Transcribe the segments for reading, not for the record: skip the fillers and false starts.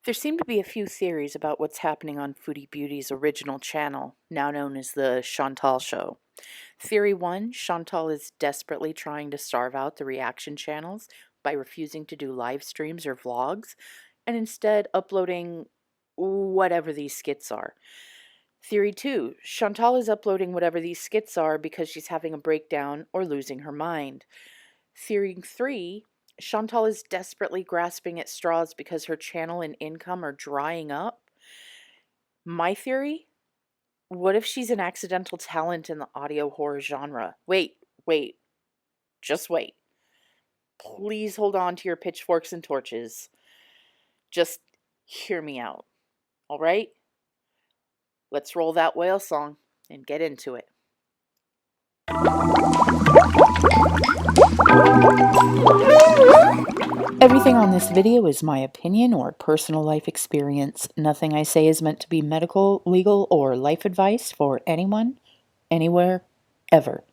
There seem to be a few theories about what's happening on Foodie Beauty's original channel, now known as the Chantal Show. Theory 1, Chantal is desperately trying to starve out the reaction channels by refusing to do live streams or vlogs, and instead uploading whatever these skits are. Theory 2, Chantal is uploading whatever these skits are because she's having a breakdown or losing her mind. Theory 3, Chantal is desperately grasping at straws because her channel and income are drying up. My theory? What if she's an accidental talent in the audio horror genre? Wait, just wait. Please hold on to your pitchforks and torches. Just hear me out, all right? Let's roll that whale song and get into it. Everything on this video is my opinion or personal life experience. Nothing I say is meant to be medical, legal, or life advice for anyone, anywhere, ever.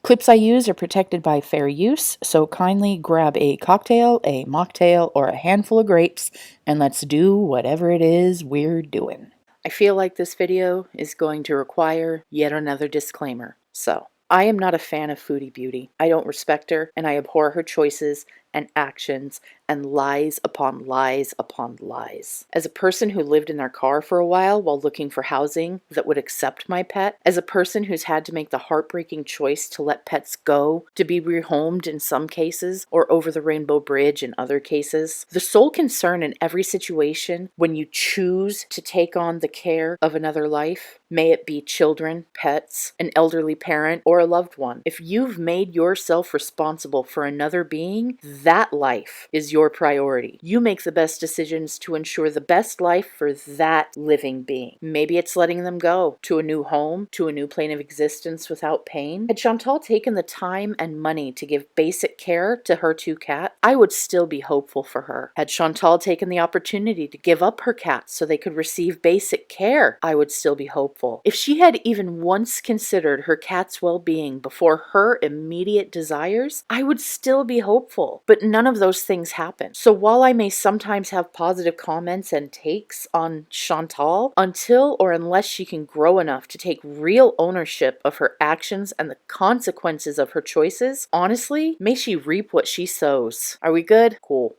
Clips I use are protected by fair use, so kindly grab a cocktail, a mocktail, or a handful of grapes, and let's do whatever it is we're doing. I feel like this video is going to require yet another disclaimer, so I am not a fan of Foodie Beauty. I don't respect her, and I abhor her choices and actions and lies upon lies upon lies. As a person who lived in their car for a while looking for housing that would accept my pet, as a person who's had to make the heartbreaking choice to let pets go, to be rehomed in some cases, or over the Rainbow Bridge in other cases, the sole concern in every situation when you choose to take on the care of another life, may it be children, pets, an elderly parent, or a loved one, if you've made yourself responsible for another being, that life is your priority. You make the best decisions to ensure the best life for that living being. Maybe it's letting them go to a new home, to a new plane of existence without pain. Had Chantal taken the time and money to give basic care to her two cats, I would still be hopeful for her. Had Chantal taken the opportunity to give up her cats so they could receive basic care, I would still be hopeful. If she had even once considered her cat's well-being before her immediate desires, I would still be hopeful. But none of those things happen. So while I may sometimes have positive comments and takes on Chantal, until or unless she can grow enough to take real ownership of her actions and the consequences of her choices, honestly, may she reap what she sows. Are we good? Cool.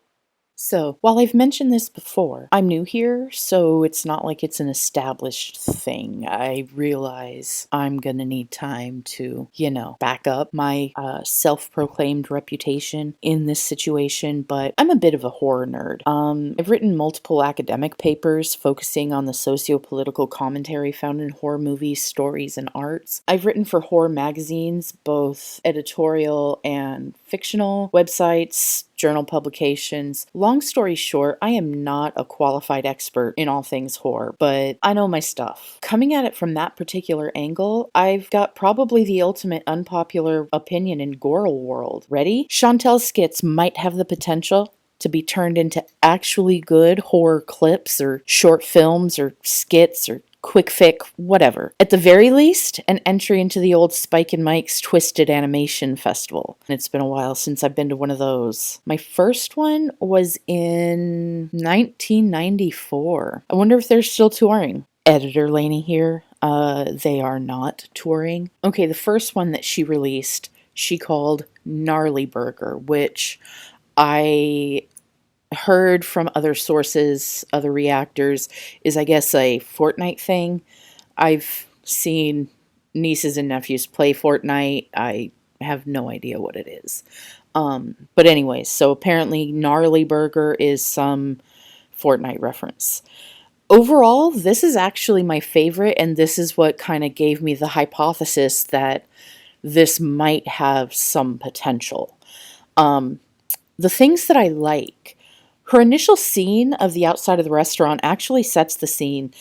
So, while I've mentioned this before, I'm new here, so it's not like it's an established thing. I realize I'm gonna need time to, back up my self-proclaimed reputation in this situation, but I'm a bit of a horror nerd. I've written multiple academic papers focusing on the socio-political commentary found in horror movies, stories, and arts. I've written for horror magazines, both editorial and fictional, websites, journal publications. Long story short, I am not a qualified expert in all things horror, but I know my stuff. Coming at it from that particular angle, I've got probably the ultimate unpopular opinion in gore world. Ready? Chantal's skits might have the potential to be turned into actually good horror clips or short films or skits or quick fic, whatever. At the very least, an entry into the old Spike and Mike's Twisted Animation Festival. And it's been a while since I've been to one of those. My first one was in 1994. I wonder if they're still touring. Editor Lainey here. They are not touring. Okay, the first one that she released, she called Gnarly Burger, which I heard from other sources, other reactors, is I guess a Fortnite thing. I've seen nieces and nephews play Fortnite. I have no idea what it is. But anyways, so apparently Gnarly Burger is some Fortnite reference. Overall, this is actually my favorite, and this is what kind of gave me the hypothesis that this might have some potential. The things that I like, her initial scene of the outside of the restaurant actually sets the scene.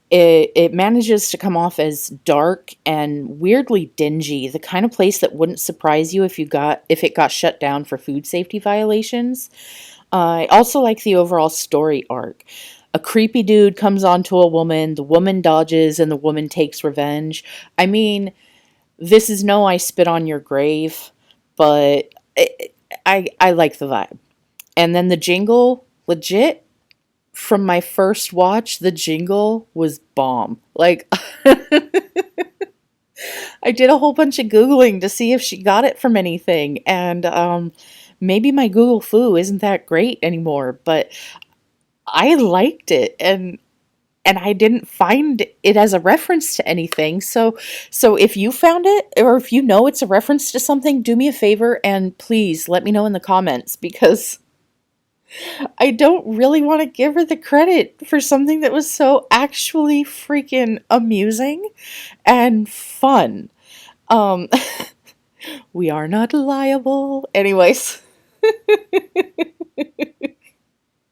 It manages to come off as dark and weirdly dingy, the kind of place that wouldn't surprise you if it got shut down for food safety violations. I also like the overall story arc. A creepy dude comes onto a woman, the woman dodges, and the woman takes revenge. I mean, this is no I spit on your grave, but I like the vibe. And then the jingle, legit, from my first watch, the jingle was bomb. Like, I did a whole bunch of Googling to see if she got it from anything. And maybe my Google foo isn't that great anymore, but I liked it. And I didn't find it as a reference to anything. So if you found it or if you know it's a reference to something, do me a favor and please let me know in the comments because I don't really want to give her the credit for something that was so actually freaking amusing and fun. Um we are not liable. Anyways,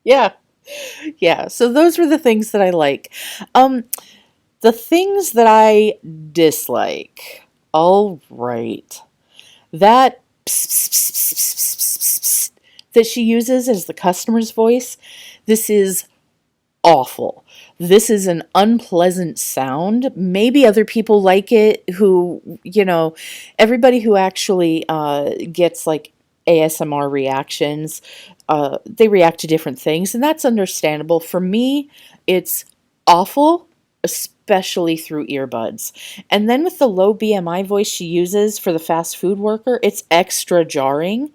yeah. Yeah, so those were the things that I like. Um the things that I dislike. All right. That that she uses as the customer's voice, this is awful. This is an unpleasant sound. Maybe other people like it who, everybody who actually gets like ASMR reactions, they react to different things, and that's understandable. For me, it's awful, especially through earbuds. And then with the low BMI voice she uses for the fast food worker, it's extra jarring.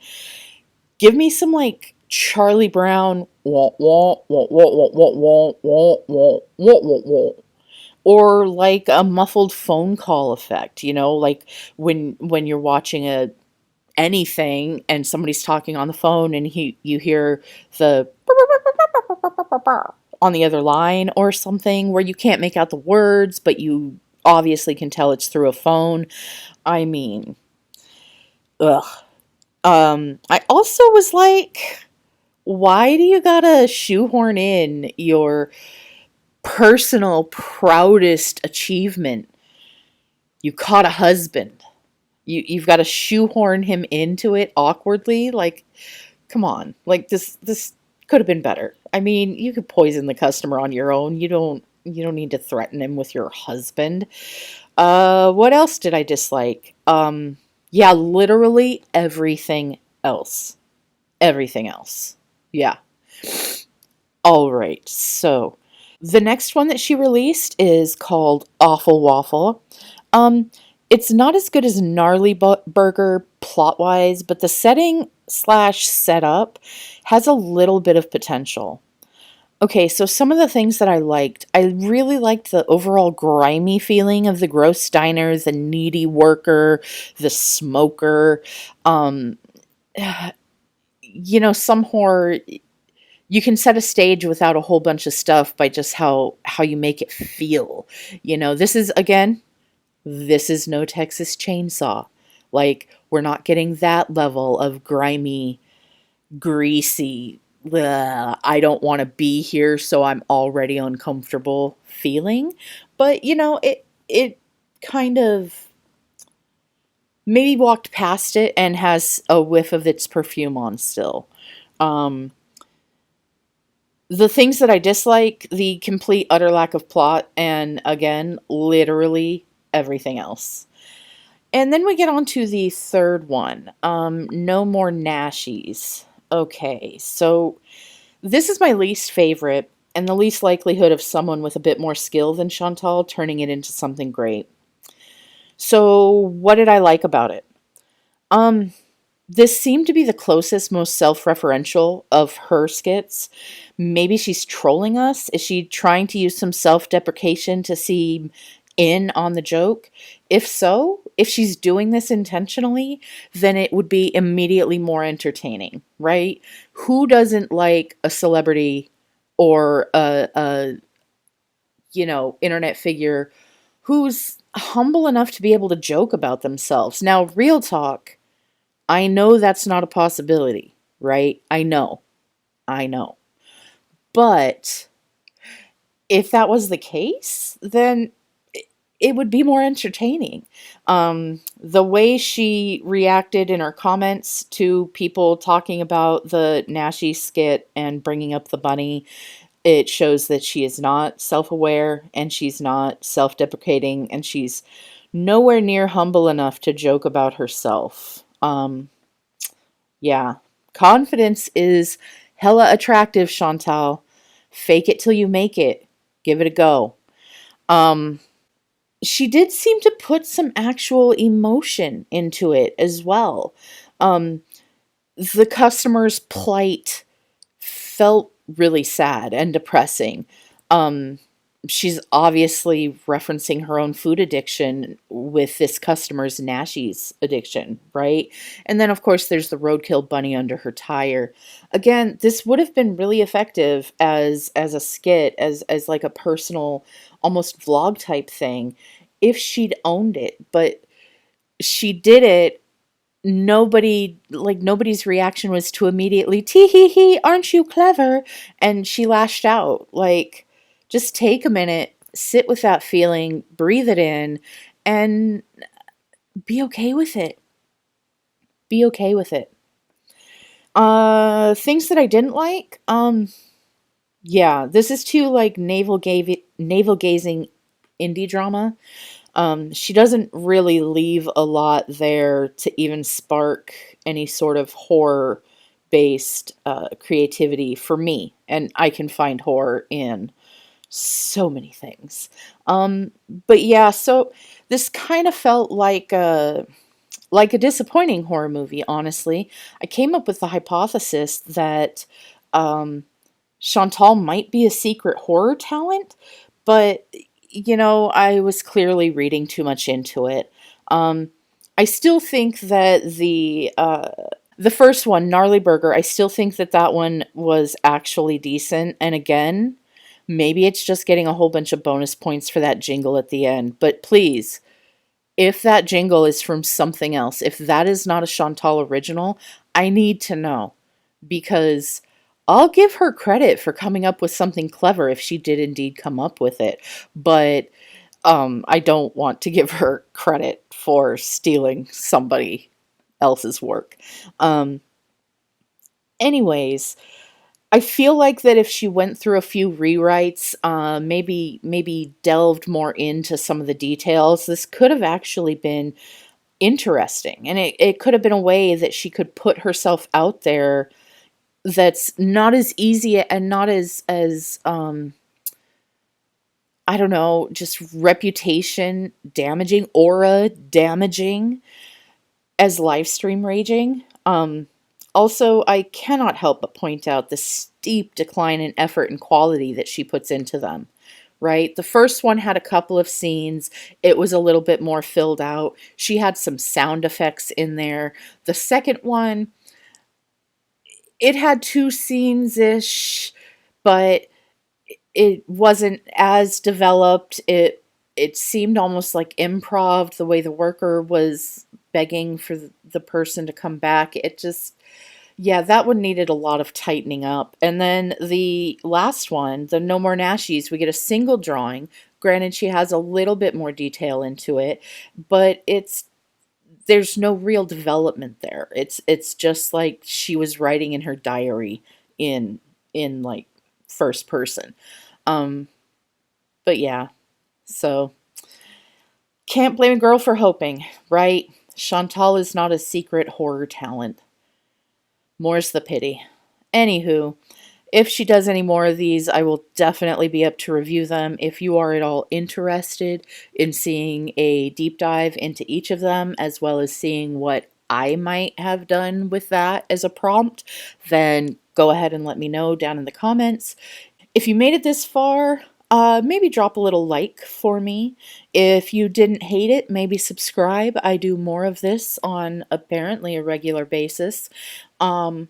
Give me some like Charlie Brown wah wah wah wah wah wah wah wah wah wah wah wah, or like a muffled phone call effect, like when you're watching a anything and somebody's talking on the phone and you hear the on the other line or something where you can't make out the words but you obviously can tell it's through a phone. I mean, ugh. I also was like, why do you gotta shoehorn in your personal proudest achievement? You caught a husband. You've got to shoehorn him into it awkwardly. Like, come on. Like this could have been better. I mean, you could poison the customer on your own. You don't need to threaten him with your husband. What else did I dislike? Yeah, literally everything else. Everything else. Yeah. All right. So, the next one that she released is called Awful Waffle. Um, it's not as good as Gnarly Burger plot wise, but the setting slash setup has a little bit of potential. Okay, so some of the things that I really liked the overall grimy feeling of the gross diner, the needy worker, the smoker. Um, some horror you can set a stage without a whole bunch of stuff by just how you make it feel. This is no Texas Chainsaw. Like, we're not getting that level of grimy, greasy, "Ugh, I don't want to be here, so I'm already uncomfortable" feeling. But, it kind of maybe walked past it and has a whiff of its perfume on still. Um, the things that I dislike, the complete utter lack of plot, and again, literally everything else. And then we get on to the third one. No more Nashies. Okay, so this is my least favorite and the least likelihood of someone with a bit more skill than Chantal turning it into something great. So, what did I like about it? Um, this seemed to be the closest, most self referential of her skits. Maybe she's trolling us. Is she trying to use some self deprecation to seem in on the joke? If so, if she's doing this intentionally, then it would be immediately more entertaining, right? Who doesn't like a celebrity or a internet figure who's humble enough to be able to joke about themselves? Now, real talk, I know that's not a possibility, right? I know. I know. But if that was the case, then it would be more entertaining. The way she reacted in her comments to people talking about the Nashi skit and bringing up the bunny, it shows that she is not self-aware and she's not self-deprecating and she's nowhere near humble enough to joke about herself. Yeah. Confidence is hella attractive, Chantal. Fake it till you make it. Give it a go. Um, she did seem to put some actual emotion into it as well. Um, the customer's plight felt really sad and depressing. Um, she's obviously referencing her own food addiction with this customer's Nashi's addiction, right? And then, of course, there's the roadkill bunny under her tire. Again, this would have been really effective as a skit, as like a personal, almost vlog type thing, if she'd owned it. But she did it. Nobody's reaction was to immediately tee hee hee, aren't you clever? And she lashed out. Like, just take a minute, sit with that feeling, breathe it in, and be okay with it. Be okay with it. Things that I didn't like. Yeah, this is too like navel gazing indie drama. She doesn't really leave a lot there to even spark any sort of horror based creativity for me. And I can find horror in so many things. But yeah, so this kind of felt like a disappointing horror movie, honestly. I came up with the hypothesis that um, Chantal might be a secret horror talent, but I was clearly reading too much into it. Um, I still think that the first one, Gnarly Burger, I still think that that one was actually decent. And again, maybe it's just getting a whole bunch of bonus points for that jingle at the end. But please, if that jingle is from something else, if that is not a Chantal original, I need to know, because I'll give her credit for coming up with something clever if she did indeed come up with it. But I don't want to give her credit for stealing somebody else's work. Um, anyways, I feel like that if she went through a few rewrites, maybe delved more into some of the details, this could have actually been interesting. And it could have been a way that she could put herself out there that's not as easy and not as I don't know, just reputation damaging, aura damaging as live stream raging. Also, I cannot help but point out the steep decline in effort and quality that she puts into them. Right? The first one had a couple of scenes. It was a little bit more filled out. She had some sound effects in there. The second one, it had two scenes ish, but it wasn't as developed. It seemed almost like improv, the way the worker was begging for the person to come back. It just, yeah, that one needed a lot of tightening up. And then the last one, the No More Nashies, we get a single drawing. Granted, she has a little bit more detail into it, but there's no real development there. It's just like she was writing in her diary in like first person. Um, but yeah, so can't blame a girl for hoping, right? Chantal is not a secret horror talent. More's the pity. Anywho, if she does any more of these, I will definitely be up to review them. If you are at all interested in seeing a deep dive into each of them, as well as seeing what I might have done with that as a prompt, then go ahead and let me know down in the comments. If you made it this far, maybe drop a little like for me. If you didn't hate it, maybe subscribe. I do more of this on apparently a regular basis. And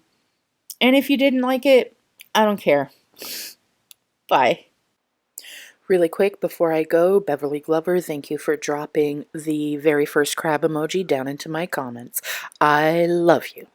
if you didn't like it, I don't care. Bye. Really quick before I go, Beverly Glover, thank you for dropping the very first crab emoji down into my comments. I love you.